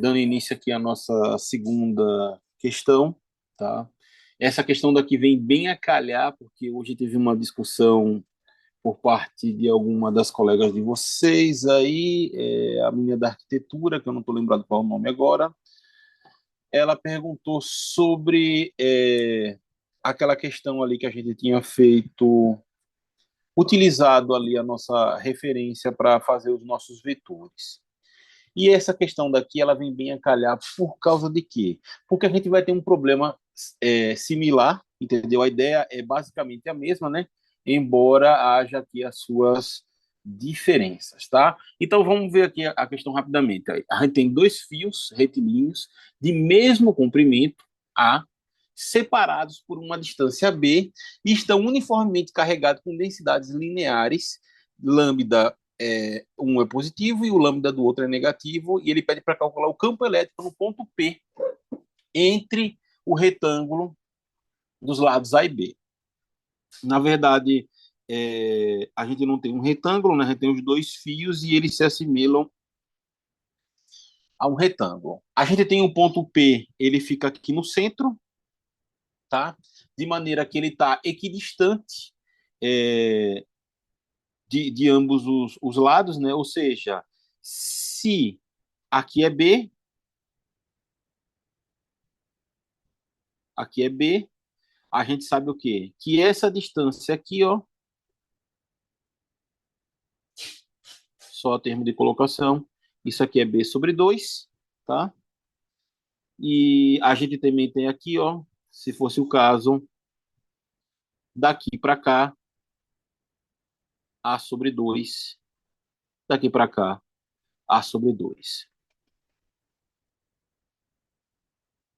Dando início aqui à nossa segunda questão, tá? Essa questão daqui vem bem a calhar, porque hoje teve uma discussão por parte de alguma das colegas de vocês aí, a menina da arquitetura, que eu não estou lembrado qual é o nome agora, ela perguntou sobre aquela questão ali que a gente tinha feito, utilizado ali a nossa referência para fazer os nossos vetores. E essa questão daqui, ela vem bem a calhar por causa de quê? Porque a gente vai ter um problema similar, entendeu? A ideia é basicamente a mesma, né? Embora haja aqui as suas diferenças, tá? Então vamos ver aqui a questão rapidamente. A gente tem dois fios retilíneos de mesmo comprimento A, separados por uma distância B, e estão uniformemente carregados com densidades lineares, lambda um é positivo e o lambda do outro é negativo, e ele pede para calcular o campo elétrico no ponto P entre o retângulo dos lados A e B. Na verdade, a gente não tem um retângulo, né? A gente tem os dois fios e eles se assimilam a um retângulo. A gente tem um ponto P, ele fica aqui no centro, tá? De maneira que ele está equidistante de ambos os lados, né? Ou seja, se aqui é B, aqui é B, a gente sabe o quê? Que essa distância aqui, ó, só termo de colocação, isso aqui é B sobre 2, tá? E a gente também tem aqui, ó, se fosse o caso, daqui para cá, A sobre 2, daqui para cá, A sobre 2.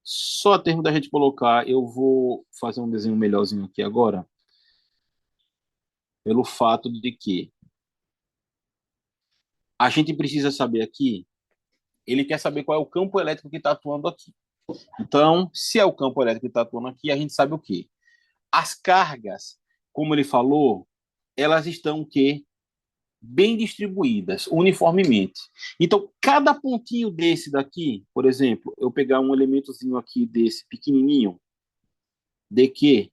Só a termo da gente colocar, eu vou fazer um desenho melhorzinho aqui agora, pelo fato de que a gente precisa saber aqui, ele quer saber qual é o campo elétrico que está atuando aqui. Então, se é o campo elétrico que está atuando aqui, a gente sabe o quê? As cargas, como ele falou, elas estão o quê? Bem distribuídas, uniformemente. Então, cada pontinho desse daqui, por exemplo, eu pegar um elementozinho aqui desse pequenininho, de que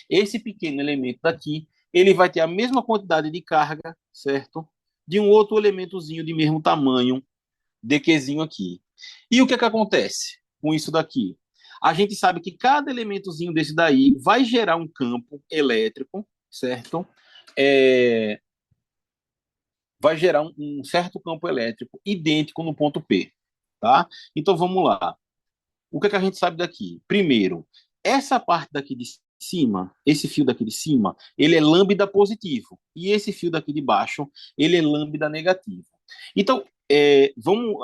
esse pequeno elemento daqui, ele vai ter a mesma quantidade de carga, certo? De um outro elementozinho de mesmo tamanho, de quezinho aqui. E o que é que acontece com isso daqui? A gente sabe que cada elementozinho desse daí vai gerar um campo elétrico, certo? É, vai gerar um certo campo elétrico idêntico no ponto P, tá? Então vamos lá. O que é que a gente sabe daqui? Primeiro, essa parte daqui de cima, esse fio daqui de cima, ele é lambda positivo. E esse fio daqui de baixo, ele é lambda negativo. Então,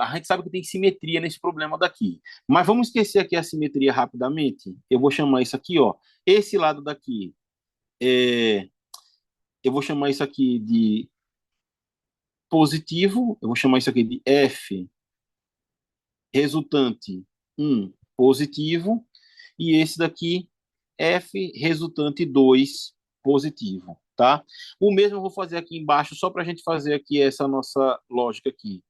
a gente sabe que tem simetria nesse problema daqui. Mas vamos esquecer aqui a simetria rapidamente. Eu vou chamar isso aqui, ó. Esse lado daqui, é, eu vou chamar isso aqui de positivo. Eu vou chamar isso aqui de F resultante 1 positivo. E esse daqui F resultante 2 positivo, tá? O mesmo eu vou fazer aqui embaixo, só para a gente fazer aqui essa nossa lógica aqui.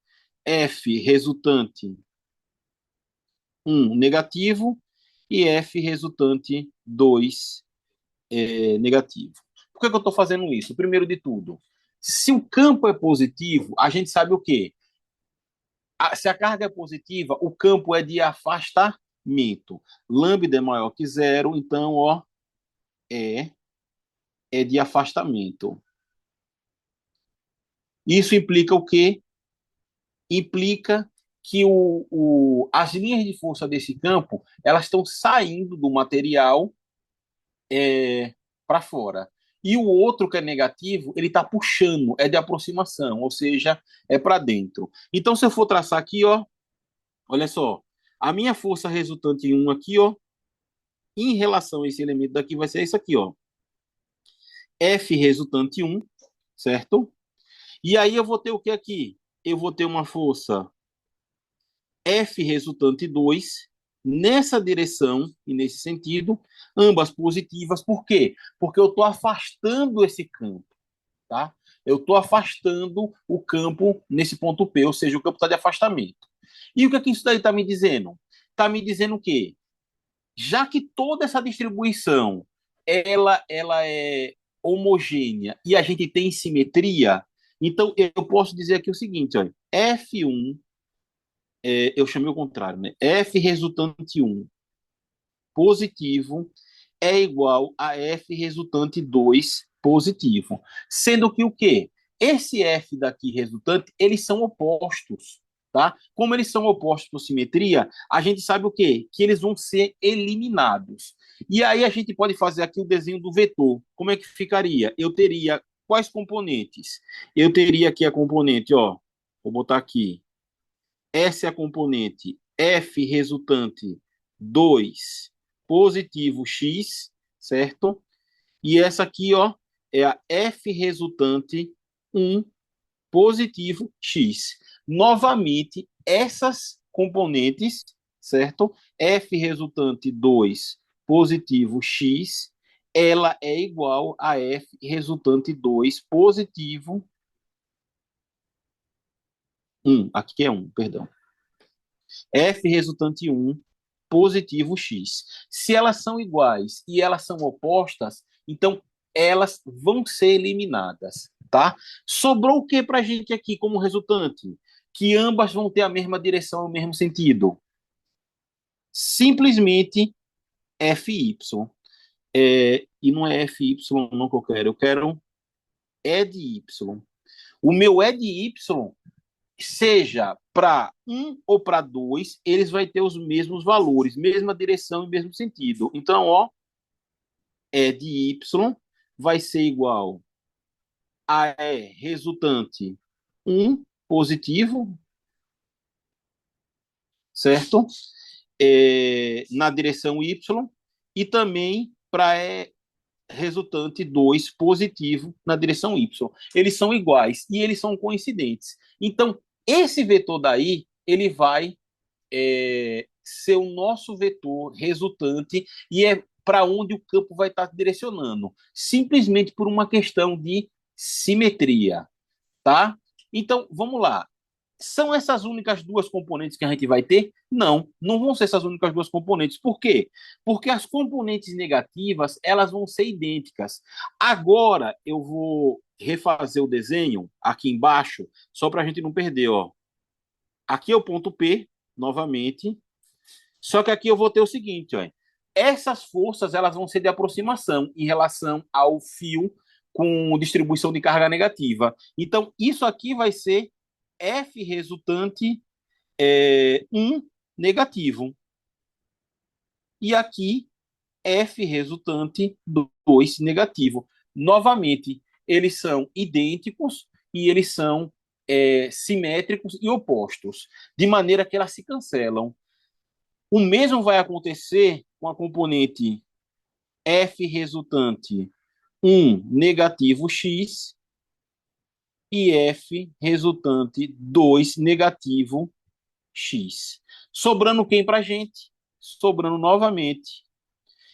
F resultante 1 negativo e F resultante 2 negativo. Por que eu estou fazendo isso? Primeiro de tudo, se o campo é positivo, a gente sabe o quê? Se a carga é positiva, o campo é de afastamento. Lambda é maior que zero, então, ó, é de afastamento. Isso implica o quê? Implica que as linhas de força desse campo elas estão saindo do material para fora. E o outro que é negativo, ele está puxando, é de aproximação, ou seja, é para dentro. Então, se eu for traçar aqui, ó, olha só, a minha força resultante em 1 aqui, ó, em relação a esse elemento daqui, vai ser isso aqui, ó. F resultante 1, certo? E aí eu vou ter o que aqui? Eu vou ter uma força F resultante 2 nessa direção e nesse sentido, ambas positivas. Por quê? Porque eu estou afastando esse campo, tá? Eu estou afastando o campo nesse ponto P, ou seja, o campo está de afastamento. E o que é que isso daí está me dizendo? Está me dizendo o quê? Já que toda essa distribuição ela é homogênea e a gente tem simetria, então eu posso dizer aqui o seguinte, olha, F1, eu chamei o contrário, né? F resultante um positivo é igual a F resultante 2 positivo. Sendo que o quê? Esse F daqui resultante, eles são opostos, tá? Como eles são opostos por simetria, a gente sabe o quê? Que eles vão ser eliminados. E aí a gente pode fazer aqui o desenho do vetor. Como é que ficaria? Eu teria quais componentes? Eu teria aqui a componente, ó, vou botar aqui. Essa é a componente F resultante 2 positivo x, certo? E essa aqui, ó, é a F resultante um positivo x. Novamente, essas componentes, certo? F resultante 2 positivo x, ela é igual a F resultante 2 positivo um. Aqui é um, perdão. F resultante um positivo x. Se elas são iguais e elas são opostas, então elas vão ser eliminadas, tá? Sobrou o que para a gente aqui como resultante? Que ambas vão ter a mesma direção, o mesmo sentido. Simplesmente FY. E não é FY não que eu quero E de Y. O meu E de Y seja para um ou para dois, eles vão ter os mesmos valores, mesma direção e mesmo sentido. Então, ó, E de Y vai ser igual a E resultante um positivo, certo? Na direção Y, e também para E resultante 2 positivo na direção Y. Eles são iguais e eles são coincidentes. Então, esse vetor daí, ele vai ser o nosso vetor resultante e é para onde o campo vai estar direcionando, simplesmente por uma questão de simetria, tá? Então, vamos lá. São essas únicas duas componentes que a gente vai ter? Não, não vão ser essas únicas duas componentes. Por quê? Porque as componentes negativas, elas vão ser idênticas. Agora, eu vou refazer o desenho aqui embaixo, só para a gente não perder, ó. Aqui é o ponto P, novamente. Só que aqui eu vou ter o seguinte, ó. Essas forças elas vão ser de aproximação em relação ao fio com distribuição de carga negativa. Então, isso aqui vai ser F resultante 1 negativo. E aqui, F resultante 2 negativo. Novamente, eles são idênticos e eles são simétricos e opostos, de maneira que elas se cancelam. O mesmo vai acontecer com a componente F resultante 1 negativo x e F resultante 2 negativo x. Sobrando quem para a gente? Sobrando novamente.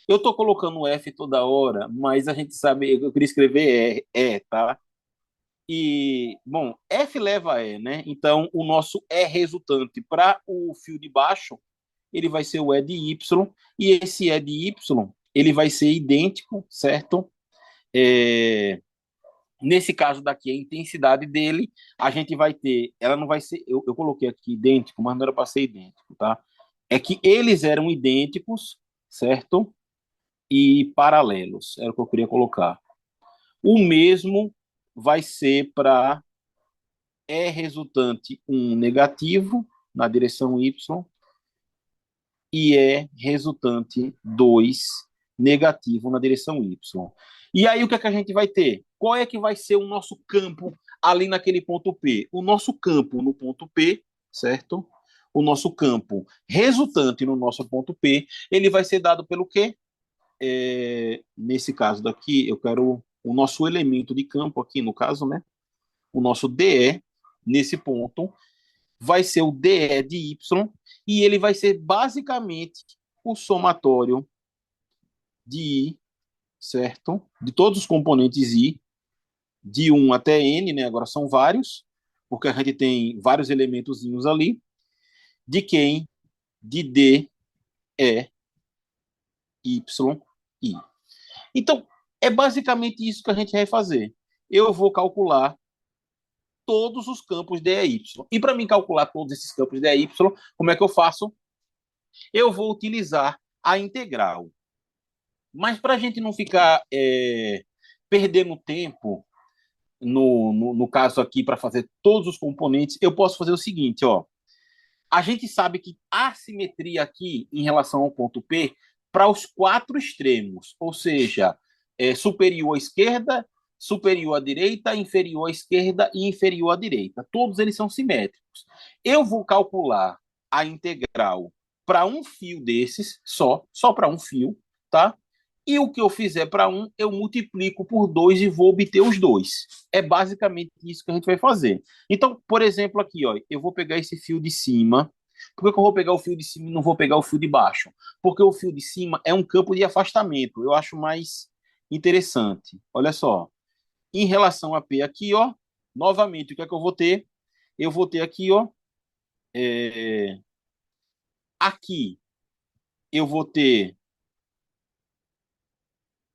Eu estou colocando F toda hora, mas a gente sabe, eu queria escrever tá? E, bom, F leva a E, né? Então, o nosso E resultante para o fio de baixo ele vai ser o E de Y, e esse E de Y, ele vai ser idêntico, certo? Nesse caso daqui, a intensidade dele, a gente vai ter, ela não vai ser, eu coloquei aqui idêntico, mas não era para ser idêntico, tá? É que eles eram idênticos, certo? E paralelos, era o que eu queria colocar. O mesmo vai ser para E resultante 1 negativo, na direção Y, e é resultante 2 negativo na direção Y. E aí o que é que a gente vai ter? Qual é que vai ser o nosso campo ali naquele ponto P? O nosso campo no ponto P, certo? O nosso campo resultante no nosso ponto P, ele vai ser dado pelo quê? Nesse caso daqui, eu quero o nosso elemento de campo aqui, no caso, né? O nosso DE, nesse ponto, vai ser o DE de Y, e ele vai ser basicamente o somatório de I, certo? De todos os componentes I, de 1 até N, né? Agora são vários, porque a gente tem vários elementos ali, de quem? De D, E, Y, I. Então, é basicamente isso que a gente vai fazer. Eu vou calcular todos os campos de E, Y. E para mim calcular todos esses campos de E, Y, como é que eu faço? Eu vou utilizar a integral. Mas para a gente não ficar perdendo tempo, no caso aqui, para fazer todos os componentes, eu posso fazer o seguinte, ó. A gente sabe que a simetria aqui em relação ao ponto P para os quatro extremos, ou seja, superior à esquerda, superior à direita, inferior à esquerda e inferior à direita. Todos eles são simétricos. Eu vou calcular a integral para um fio desses, só para um fio, tá? E o que eu fizer para um, eu multiplico por dois e vou obter os dois. É basicamente isso que a gente vai fazer. Então, por exemplo, aqui, ó, eu vou pegar esse fio de cima. Por que eu vou pegar o fio de cima e não vou pegar o fio de baixo? Porque o fio de cima é um campo de afastamento. Eu acho mais interessante. Olha só. Em relação a P aqui, ó, novamente, o que é que eu vou ter? Eu vou ter aqui, ó, é, aqui eu vou ter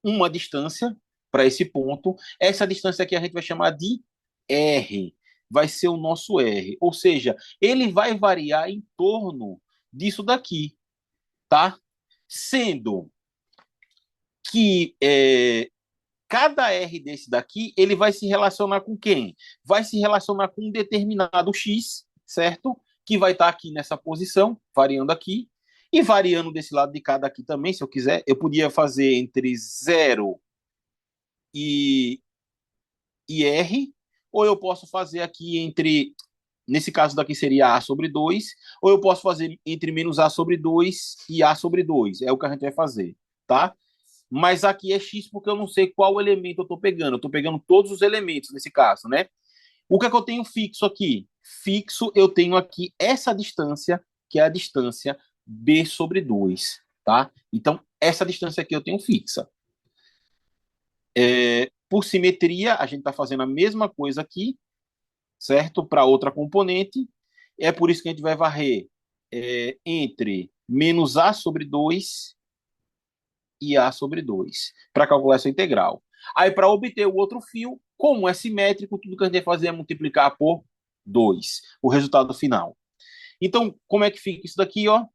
uma distância para esse ponto. Essa distância aqui a gente vai chamar de R. Vai ser o nosso R. Ou seja, ele vai variar em torno disso daqui, tá? Sendo que cada R desse daqui, ele vai se relacionar com quem? Vai se relacionar com um determinado X, certo? Que vai estar aqui nessa posição, variando aqui, e variando desse lado de cada aqui também, se eu quiser. Eu podia fazer entre 0 e, e R, ou eu posso fazer aqui entre, nesse caso daqui seria A sobre 2, ou eu posso fazer entre menos A sobre 2 e A sobre 2. É o que a gente vai fazer, tá? Mas aqui é X porque eu não sei qual elemento eu estou pegando. Eu estou pegando todos os elementos nesse caso, né? O que é que eu tenho fixo aqui? Fixo, eu tenho aqui essa distância, que é a distância B sobre 2, tá? Então, essa distância aqui eu tenho fixa. Por simetria, a gente está fazendo a mesma coisa aqui, certo? Para outra componente. É por isso que a gente vai varrer entre menos A sobre 2 e A sobre 2 para calcular essa integral. Aí, para obter o outro fio, como é simétrico, tudo que a gente vai fazer é multiplicar por 2, o resultado final. Então, como é que fica isso daqui, ó?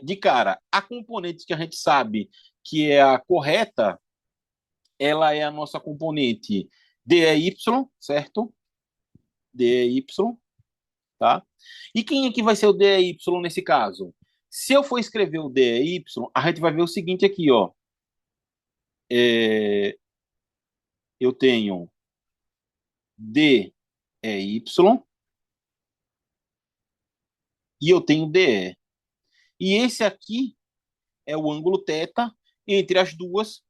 De cara, a componente que a gente sabe que é a correta, ela é a nossa componente DEY, certo? DEY, tá? E quem é que vai ser o DEY nesse caso? Se eu for escrever o DEY, a gente vai ver o seguinte aqui, ó. Eu tenho DEY e eu tenho DE. E esse aqui é o ângulo θ entre as duas,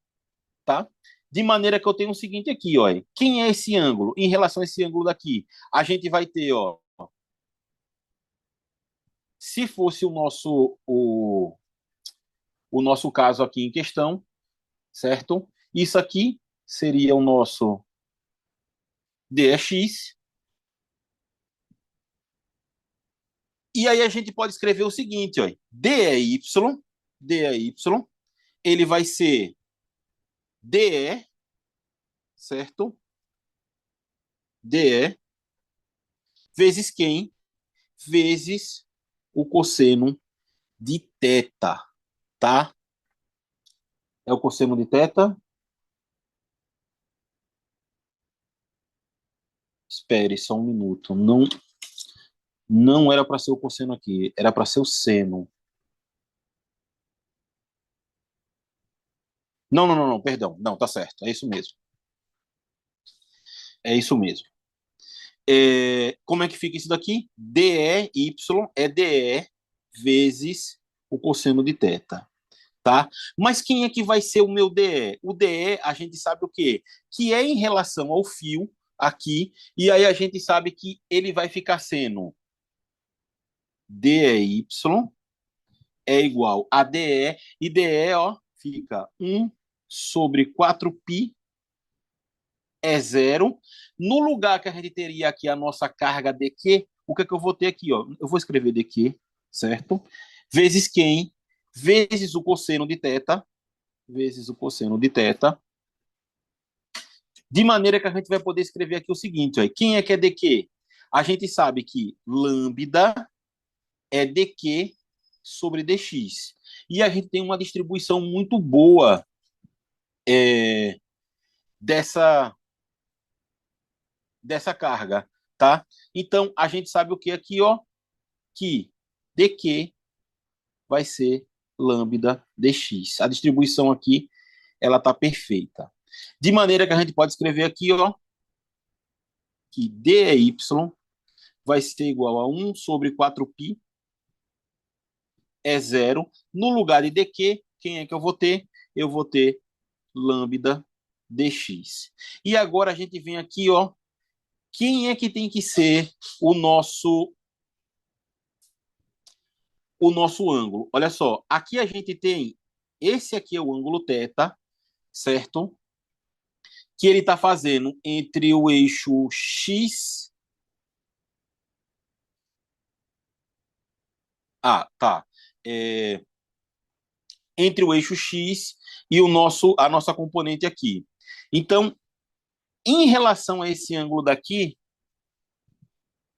tá? De maneira que eu tenho o seguinte aqui, ó. Quem é esse ângulo? Em relação a esse ângulo daqui, a gente vai ter, ó, se fosse o nosso caso aqui em questão, certo? Isso aqui seria o nosso dx. E aí a gente pode escrever o seguinte, ó, dy, dy, ele vai ser de, certo? De vezes quem? Vezes o cosseno de θ, tá? É o cosseno de θ. Espere só um minuto. Não, não era para ser o cosseno aqui, era para ser o seno. Não, não, não, não, perdão. Não, tá certo. É isso mesmo. É isso mesmo. Como é que fica isso daqui? DEY é DE vezes o cosseno de θ, tá? Mas quem é que vai ser o meu DE? O DE, a gente sabe o quê? Que é em relação ao fio aqui, e aí a gente sabe que ele vai ficar sendo DEY é igual a DE, e DE, ó, fica 1 sobre 4π é zero. No lugar que a gente teria aqui a nossa carga de Q, o que é que eu vou ter aqui? Ó? Eu vou escrever dq, certo? Vezes quem, vezes o cosseno de θ, vezes o cosseno de θ, de maneira que a gente vai poder escrever aqui o seguinte, ó, quem é que é dq? A gente sabe que lambda é dq sobre dx. E a gente tem uma distribuição muito boa dessa, dessa carga, tá? Então, a gente sabe o que aqui, ó? Que dq vai ser lambda dx. A distribuição aqui, ela tá perfeita. De maneira que a gente pode escrever aqui, ó, que dy vai ser igual a 1 sobre 4π é zero. No lugar de dq, quem é que eu vou ter? Eu vou ter lambda dx. E agora a gente vem aqui, ó, quem é que tem que ser o nosso ângulo? Olha só, aqui a gente tem, esse aqui é o ângulo θ, certo? Que ele está fazendo entre o eixo x. Ah, tá. É, entre o eixo x e a nossa componente aqui. Então, em relação a esse ângulo daqui,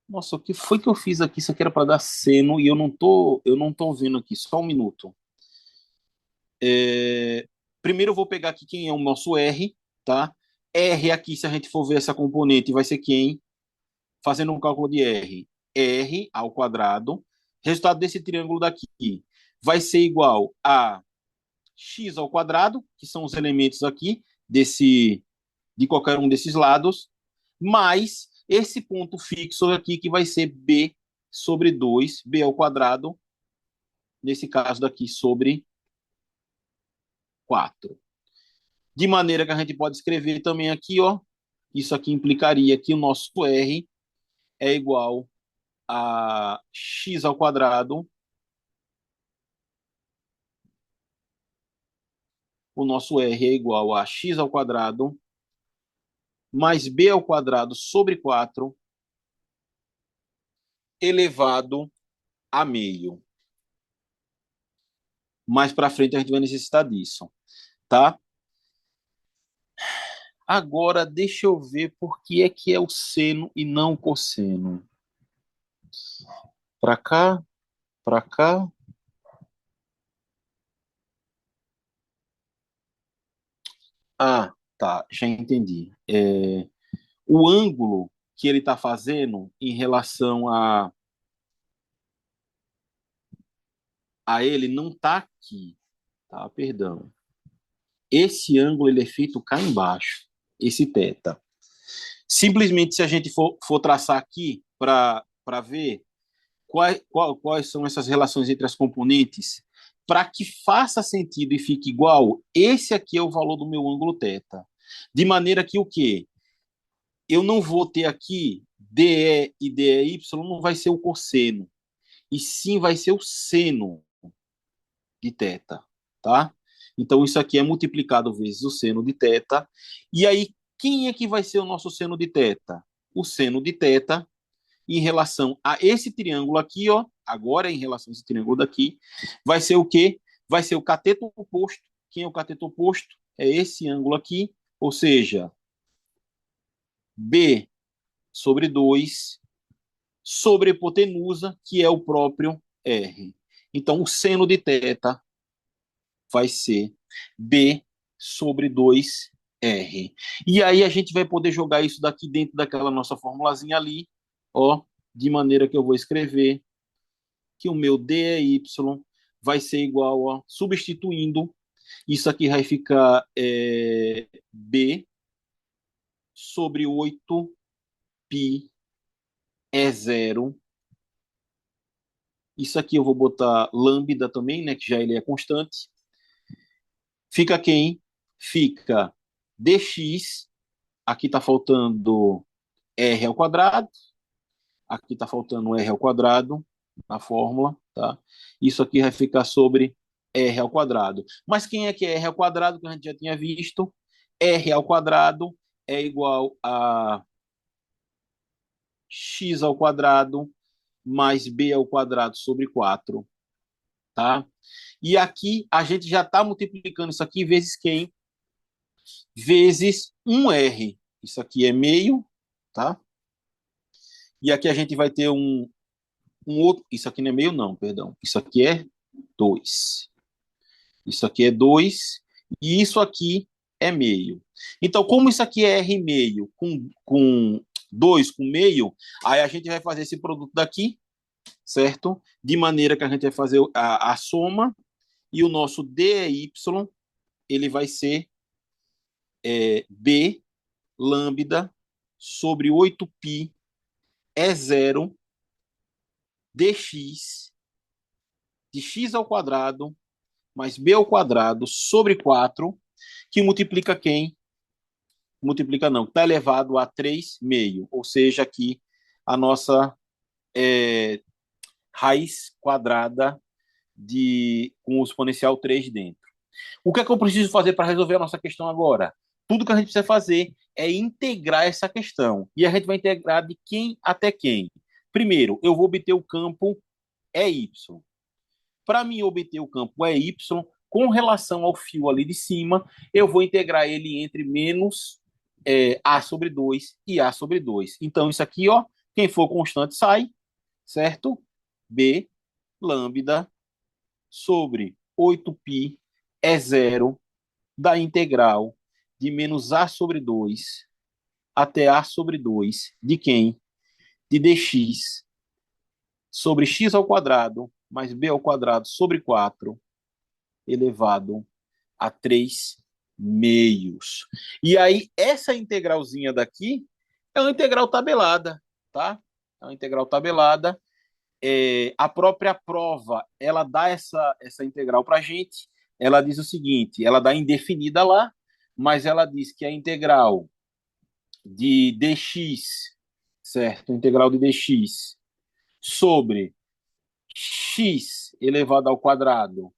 nossa, o que foi que eu fiz aqui? Isso aqui era para dar seno e eu não tô vendo aqui. Só um minuto. Primeiro eu vou pegar aqui quem é o nosso R, tá? R aqui, se a gente for ver essa componente, vai ser quem? Fazendo um cálculo de R. R ao quadrado. Resultado desse triângulo daqui vai ser igual a x ao quadrado, que são os elementos aqui de qualquer um desses lados, mais esse ponto fixo aqui, que vai ser b sobre 2, b ao quadrado, nesse caso daqui, sobre 4. De maneira que a gente pode escrever também aqui, ó, isso aqui implicaria que o nosso R é igual a x ao quadrado, o nosso R é igual a x ao quadrado mais b ao quadrado sobre 4 elevado a meio. Mais para frente a gente vai necessitar disso, tá? Agora deixa eu ver por que é o seno e não o cosseno. Para cá, para cá. Ah, tá, já entendi. O ângulo que ele está fazendo em relação a ele não está aqui, tá? Perdão. Esse ângulo ele é feito cá embaixo, esse θ. Simplesmente, se a gente for traçar aqui para ver quais são essas relações entre as componentes, para que faça sentido e fique igual, esse aqui é o valor do meu ângulo θ. De maneira que o quê? Eu não vou ter aqui DE e DEY, não vai ser o cosseno, e sim vai ser o seno de θ, tá? Então, isso aqui é multiplicado vezes o seno de θ. E aí, quem é que vai ser o nosso seno de θ? O seno de θ em relação a esse triângulo aqui, ó, agora em relação a esse triângulo daqui, vai ser o quê? Vai ser o cateto oposto. Quem é o cateto oposto? É esse ângulo aqui, ou seja, B sobre 2 sobre hipotenusa, que é o próprio R. Então, o seno de θ vai ser B sobre 2R. E aí a gente vai poder jogar isso daqui dentro daquela nossa formulazinha ali, ó, de maneira que eu vou escrever que o meu DEY vai ser igual a, substituindo, isso aqui vai ficar B sobre 8π é zero. Isso aqui eu vou botar lambda também, né, que já ele é constante. Fica quem? Fica dx, aqui está faltando r ao quadrado, aqui está faltando r ao quadrado na fórmula, tá? Isso aqui vai ficar sobre r ao quadrado. Mas quem é que é r ao quadrado, que a gente já tinha visto? R ao quadrado é igual a x ao quadrado mais b ao quadrado sobre 4, tá? E aqui a gente já está multiplicando isso aqui vezes quem? Vezes 1r. Isso aqui é meio, tá? E aqui a gente vai ter um outro. Isso aqui não é meio, não, perdão. Isso aqui é 2. Isso aqui é 2. E isso aqui é meio. Então, como isso aqui é R meio com 2 com meio, aí a gente vai fazer esse produto daqui, certo? De maneira que a gente vai fazer a soma e o nosso dy, ele vai ser B lambda sobre 8π é zero dx de x ao quadrado mais b ao quadrado sobre 4 que multiplica quem? Multiplica não, está elevado a 3 meio, ou seja, aqui a nossa é, raiz quadrada com o exponencial 3 dentro. O que é que eu preciso fazer para resolver a nossa questão agora? Tudo que a gente precisa fazer é integrar essa questão. E a gente vai integrar de quem até quem. Primeiro, eu vou obter o campo EY. Para mim obter o campo EY, com relação ao fio ali de cima, eu vou integrar ele entre menos A sobre 2 e A sobre 2. Então, isso aqui, ó, quem for constante sai, certo? B lambda sobre 8π é zero da integral de menos A sobre 2 até A sobre 2 de quem? De dx sobre x ao quadrado mais b ao quadrado sobre 4 elevado a 3 meios. E aí, essa integralzinha daqui é uma integral tabelada, tá? É uma integral tabelada. A própria prova, ela dá essa integral para a gente. Ela diz o seguinte, ela dá indefinida lá, mas ela diz que a integral de dx, certo? A integral de dx sobre x elevado ao quadrado,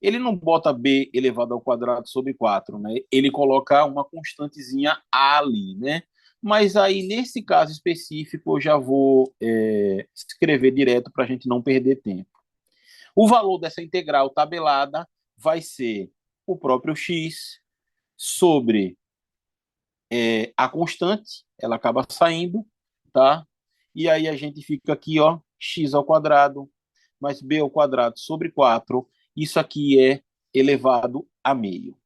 ele não bota b elevado ao quadrado sobre 4, né? Ele coloca uma constantezinha a ali, né? Mas aí, nesse caso específico, eu já vou escrever direto para a gente não perder tempo. O valor dessa integral tabelada vai ser o próprio x sobre a constante, ela acaba saindo, tá? E aí a gente fica aqui, ó, x ao quadrado mais b ao quadrado sobre 4. Isso aqui é elevado a meio.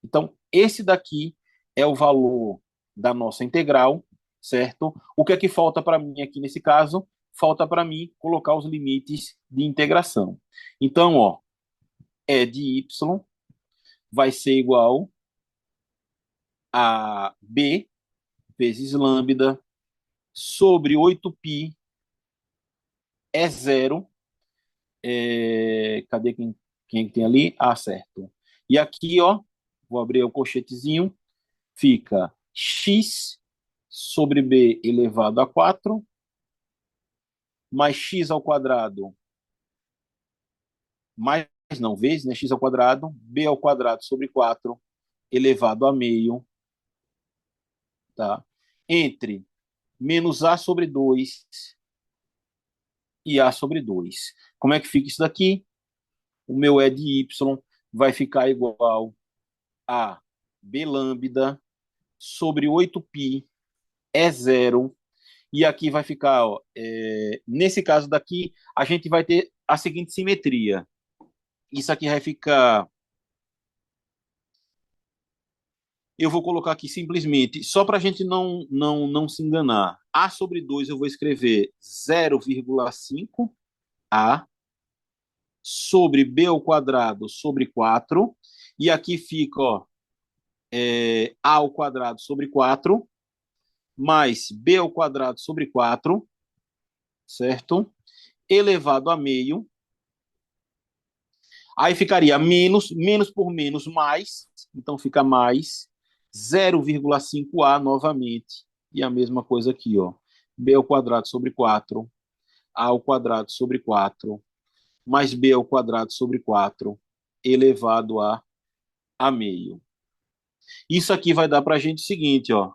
Então, esse daqui é o valor da nossa integral, certo? O que é que falta para mim aqui nesse caso? Falta para mim colocar os limites de integração. Então, ó, E de y vai ser igual a b vezes lambda sobre 8π é zero. Cadê quem tem ali? Ah, certo. E aqui, ó, vou abrir o colchetezinho, fica x sobre b elevado a 4 mais x ao quadrado, mais não, vezes, né, x ao quadrado, b ao quadrado sobre 4 elevado a meio, tá? Entre menos a sobre 2 e a sobre 2. Como é que fica isso daqui? O meu E de y vai ficar igual a b lambda sobre 8π é zero. E aqui vai ficar, ó, nesse caso daqui, a gente vai ter a seguinte simetria. Isso aqui vai ficar. Eu vou colocar aqui simplesmente, só para a gente não se enganar. A sobre 2 eu vou escrever 0,5 A sobre B ao quadrado sobre 4. E aqui fica, ó, A ao quadrado sobre 4 mais B ao quadrado sobre 4, certo? Elevado a meio. Aí ficaria menos por menos, mais. Então fica mais 0,5A novamente. E a mesma coisa aqui, ó. B ao quadrado sobre 4, A ao quadrado sobre 4, mais B ao quadrado sobre 4, elevado a meio. Isso aqui vai dar para a gente o seguinte, ó.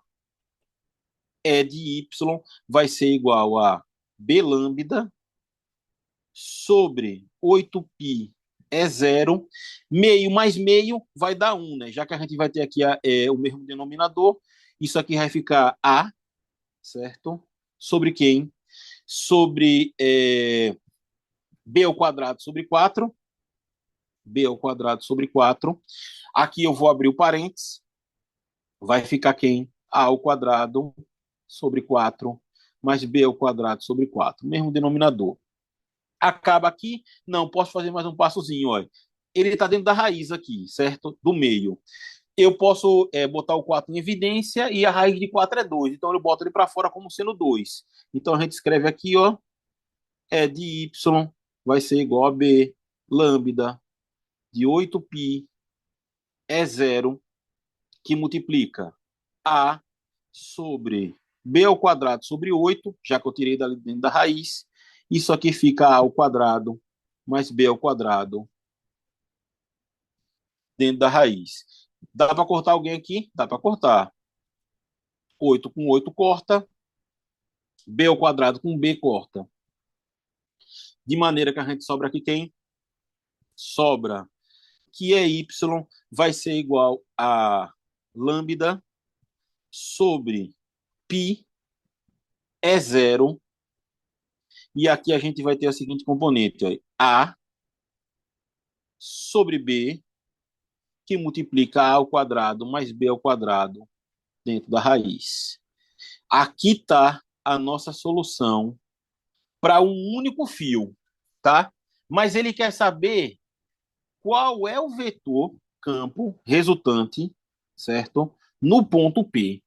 E de y vai ser igual a B lambda sobre 8π é zero. Meio mais meio vai dar um, né? Já que a gente vai ter aqui o mesmo denominador, isso aqui vai ficar A, certo? Sobre quem? Sobre B ao quadrado sobre 4. B ao quadrado sobre 4. Aqui eu vou abrir o parênteses. Vai ficar quem? A ao quadrado sobre 4 mais B ao quadrado sobre 4. Mesmo denominador. Acaba aqui. Não, posso fazer mais um passozinho. Olha. Ele está dentro da raiz aqui, certo? Do meio. Eu posso botar o 4 em evidência e a raiz de 4 é 2. Então eu boto ele para fora como sendo 2. Então a gente escreve aqui, ó, de y vai ser igual a b lambda de 8π é zero, que multiplica a sobre b ao quadrado sobre 8, já que eu tirei dali dentro da raiz. Isso aqui fica a ao quadrado mais b ao quadrado dentro da raiz. Dá para cortar alguém aqui? Dá para cortar. 8 com 8 corta. B ao quadrado com B corta. De maneira que a gente sobra aqui quem? Sobra que y vai ser igual a lambda sobre π é zero. E aqui a gente vai ter a seguinte componente, ó, A sobre B, que multiplica A ao quadrado mais B ao quadrado dentro da raiz. Aqui está a nossa solução para um único fio, tá? Mas ele quer saber qual é o vetor campo resultante, certo? No ponto P.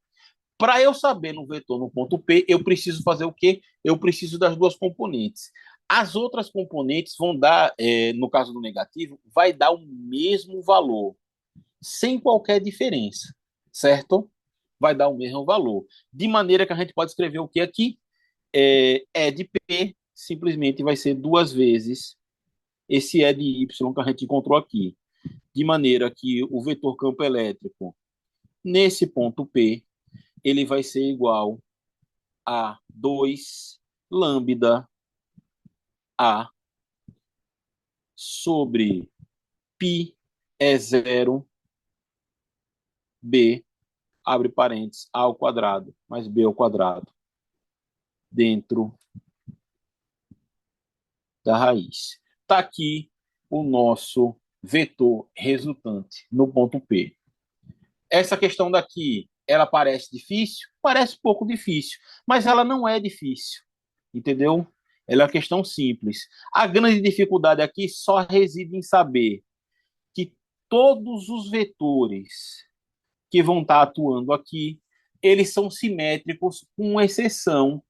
Para eu saber no vetor no ponto P, eu preciso fazer o quê? Eu preciso das duas componentes. As outras componentes vão dar, no caso do negativo, vai dar o mesmo valor, sem qualquer diferença, certo? Vai dar o mesmo valor. De maneira que a gente pode escrever o que aqui? E de P simplesmente vai ser duas vezes esse E de Y que a gente encontrou aqui. De maneira que o vetor campo elétrico nesse ponto P ele vai ser igual a 2 lambda A sobre π é zero B, abre parênteses, A ao quadrado mais B ao quadrado dentro da raiz. Está aqui o nosso vetor resultante no ponto P. Essa questão daqui, ela parece difícil? Parece um pouco difícil, mas ela não é difícil, entendeu? Ela é uma questão simples. A grande dificuldade aqui só reside em saber que todos os vetores que vão estar atuando aqui, eles são simétricos, com exceção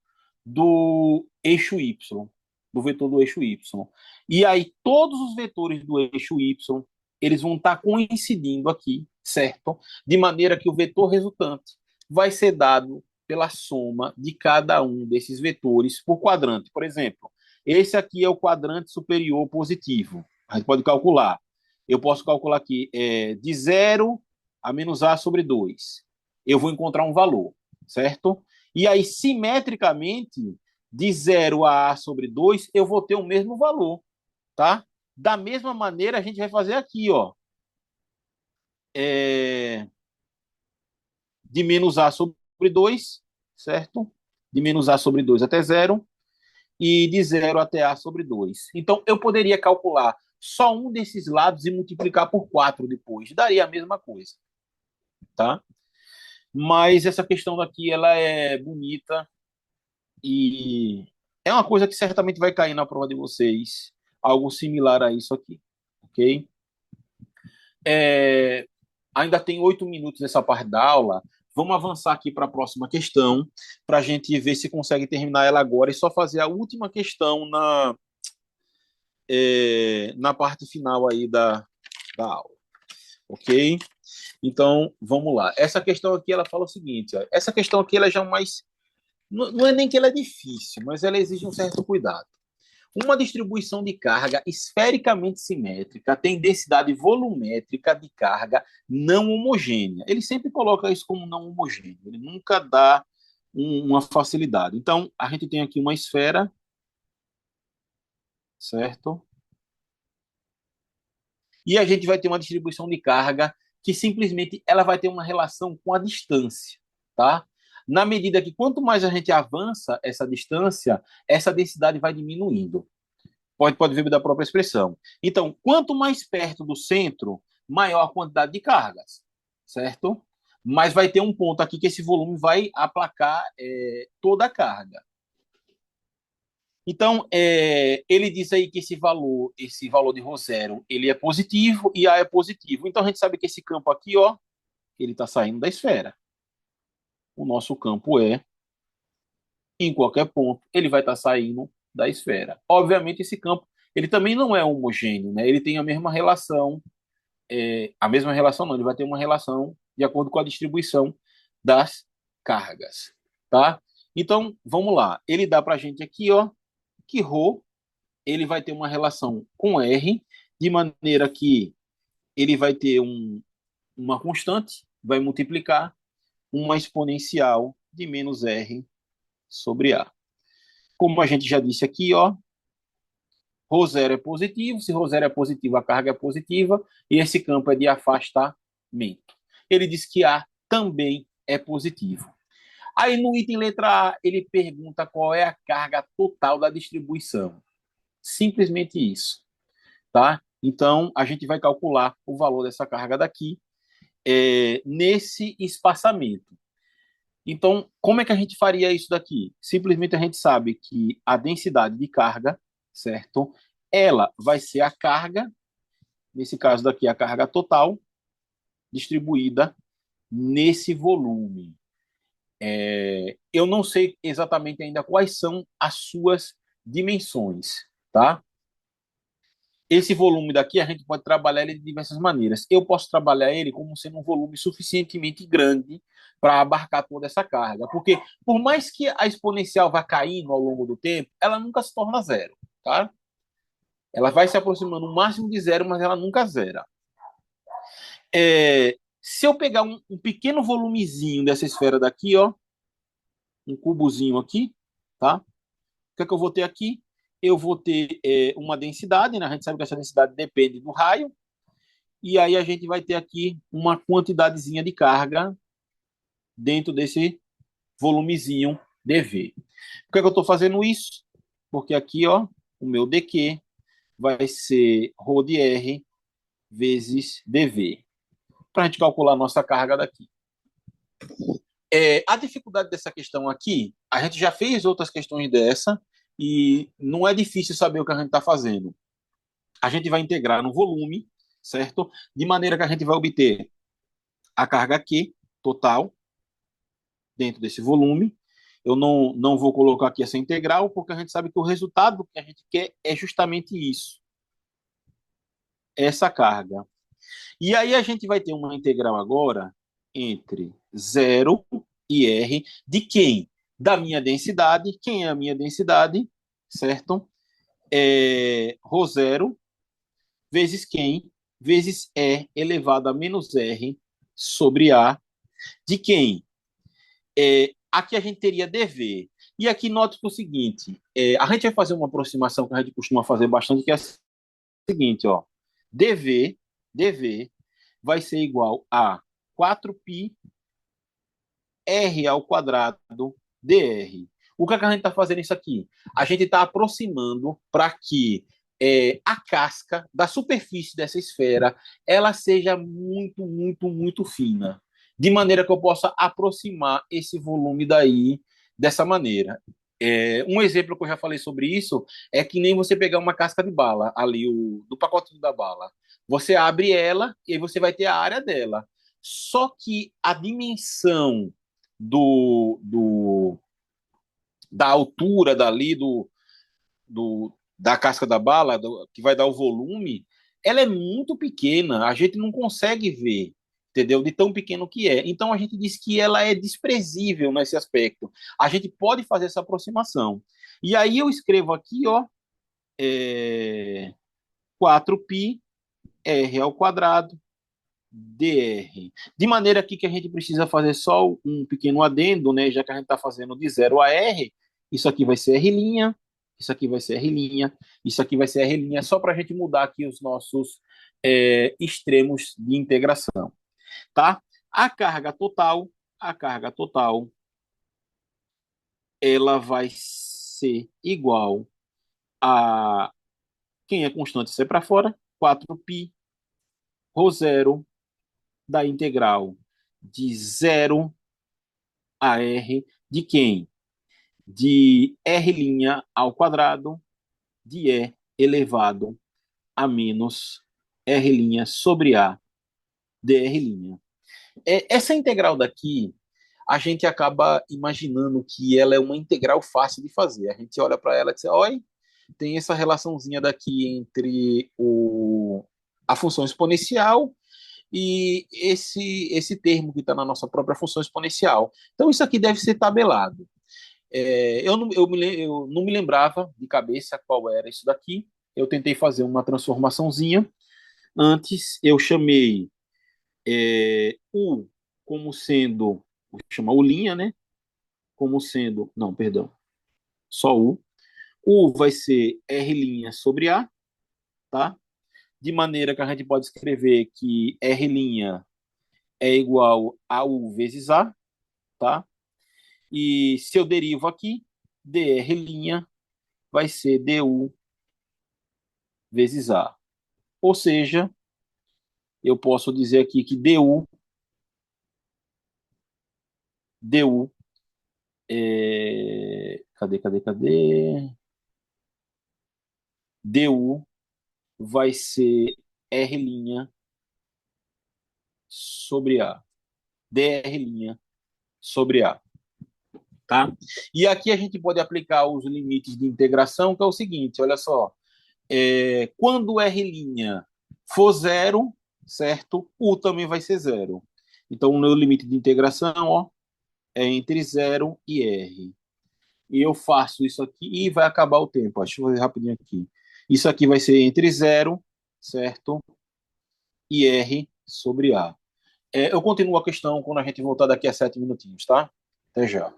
do eixo Y, do vetor do eixo Y. E aí, todos os vetores do eixo Y, eles vão estar coincidindo aqui, certo? De maneira que o vetor resultante vai ser dado pela soma de cada um desses vetores por quadrante. Por exemplo, esse aqui é o quadrante superior positivo. A gente pode calcular. Eu posso calcular aqui de 0 a menos A sobre 2. Eu vou encontrar um valor, certo? E aí, simetricamente, de 0 a A sobre 2, eu vou ter o mesmo valor, tá? Da mesma maneira, a gente vai fazer aqui, ó. De menos A sobre 2, certo? De menos A sobre 2 até 0 e de 0 até A sobre 2. Então, eu poderia calcular só um desses lados e multiplicar por 4 depois. Daria a mesma coisa, tá? Mas essa questão daqui, ela é bonita e é uma coisa que certamente vai cair na prova de vocês. Algo similar a isso aqui, ok? É, ainda tem 8 minutos nessa parte da aula. Vamos avançar aqui para a próxima questão, para a gente ver se consegue terminar ela agora e só fazer a última questão na parte final aí da aula, ok? Então, vamos lá. Essa questão aqui, ela fala o seguinte, ó, essa questão aqui, ela já é mais... Não é nem que ela é difícil, mas ela exige um certo cuidado. Uma distribuição de carga esfericamente simétrica tem densidade volumétrica de carga não homogênea. Ele sempre coloca isso como não homogêneo, ele nunca dá uma facilidade. Então, a gente tem aqui uma esfera certo? E a gente vai ter uma distribuição de carga que simplesmente ela vai ter uma relação com a distância, tá? Na medida que quanto mais a gente avança essa distância, essa densidade vai diminuindo. Pode vir da própria expressão. Então, quanto mais perto do centro, maior a quantidade de cargas, certo? Mas vai ter um ponto aqui que esse volume vai aplacar toda a carga. Então, ele diz aí que esse valor de ρ zero, ele é positivo e A é positivo. Então, a gente sabe que esse campo aqui, ó, ele está saindo da esfera. O nosso campo é, em qualquer ponto, ele vai estar saindo da esfera. Obviamente, esse campo, ele também não é homogêneo, né? Ele tem a mesma relação não, ele vai ter uma relação de acordo com a distribuição das cargas, tá? Então, vamos lá. Ele dá para a gente aqui, ó, que ρ ele vai ter uma relação com R, de maneira que ele vai ter uma constante, vai multiplicar uma exponencial de menos R sobre A. Como a gente já disse aqui, ó, ρ zero é positivo, se ρ zero é positivo, a carga é positiva, e esse campo é de afastamento. Ele diz que A também é positivo. Aí no item letra A, ele pergunta qual é a carga total da distribuição. Simplesmente isso, tá? Então, a gente vai calcular o valor dessa carga daqui nesse espaçamento. Então, como é que a gente faria isso daqui? Simplesmente a gente sabe que a densidade de carga, certo? Ela vai ser a carga, nesse caso daqui, a carga total, distribuída nesse volume. Eu não sei exatamente ainda quais são as suas dimensões, tá? Esse volume daqui a gente pode trabalhar ele de diversas maneiras. Eu posso trabalhar ele como sendo um volume suficientemente grande para abarcar toda essa carga, porque por mais que a exponencial vá caindo ao longo do tempo, ela nunca se torna zero, tá? Ela vai se aproximando o máximo de zero, mas ela nunca zera. Se eu pegar um pequeno volumezinho dessa esfera daqui, ó, um cubozinho aqui, tá? O que é que eu vou ter aqui? Eu vou ter uma densidade, né? A gente sabe que essa densidade depende do raio, e aí a gente vai ter aqui uma quantidadezinha de carga dentro desse volumezinho dV. Por que é que eu estou fazendo isso? Porque aqui, ó, o meu dQ vai ser ρ de R vezes dV. Para a gente calcular a nossa carga daqui. A dificuldade dessa questão aqui, a gente já fez outras questões dessa e não é difícil saber o que a gente está fazendo. A gente vai integrar no volume, certo? De maneira que a gente vai obter a carga Q total dentro desse volume. Eu não vou colocar aqui essa integral, porque a gente sabe que o resultado que a gente quer é justamente isso, essa carga. E aí a gente vai ter uma integral agora entre 0 e R de quem? Da minha densidade. Quem é a minha densidade? Certo? Rho zero vezes quem? Vezes E elevado a menos R sobre A de quem? Aqui a gente teria dV. E aqui note o seguinte, a gente vai fazer uma aproximação que a gente costuma fazer bastante, que é a seguinte, ó, dV vai ser igual a 4π R ao quadrado dr. O que, é que a gente está fazendo isso aqui? A gente está aproximando para que a casca da superfície dessa esfera ela seja muito, muito, muito fina, de maneira que eu possa aproximar esse volume daí dessa maneira. Um exemplo que eu já falei sobre isso é que nem você pegar uma casca de bala, ali do pacotinho da bala. Você abre ela e aí você vai ter a área dela. Só que a dimensão do, do da altura dali da casca da bala, que vai dar o volume, ela é muito pequena, a gente não consegue ver, entendeu? De tão pequeno que é. Então a gente diz que ela é desprezível nesse aspecto. A gente pode fazer essa aproximação. E aí eu escrevo aqui, ó, 4π r ao quadrado dr. De maneira aqui que a gente precisa fazer só um pequeno adendo, né? Já que a gente está fazendo de 0 a r, isso aqui vai ser r', isso aqui vai ser R', isso aqui vai ser R', só para a gente mudar aqui os nossos extremos de integração, tá? A carga total, a carga total, ela vai ser igual a quem é constante C para fora, 4π rho zero da integral de 0 a R de quem? De R' ao quadrado de E elevado a menos R' sobre A dr'. Essa integral daqui, a gente acaba imaginando que ela é uma integral fácil de fazer. A gente olha para ela e diz, olha, tem essa relaçãozinha daqui entre a função exponencial e esse termo que está na nossa própria função exponencial. Então, isso aqui deve ser tabelado. Eu não me lembrava de cabeça qual era isso daqui. Eu tentei fazer uma transformaçãozinha. Antes, eu chamei U como sendo, vou chamar U', né? Como sendo, não, perdão, só U. U vai ser R' sobre A, tá? De maneira que a gente pode escrever que R' é igual a U vezes A, tá? E se eu derivo aqui, dr' vai ser du vezes A. Ou seja, eu posso dizer aqui que du cadê? Du vai ser R' sobre A. dr' sobre A. Tá? E aqui a gente pode aplicar os limites de integração, que é o seguinte, olha só. Quando R' for zero, certo? U também vai ser zero. Então, o meu limite de integração, ó, é entre 0 e R. E eu faço isso aqui e vai acabar o tempo. Deixa eu fazer rapidinho aqui. Isso aqui vai ser entre 0, certo? E R sobre A. Eu continuo a questão quando a gente voltar daqui a 7 minutinhos, tá? Até já.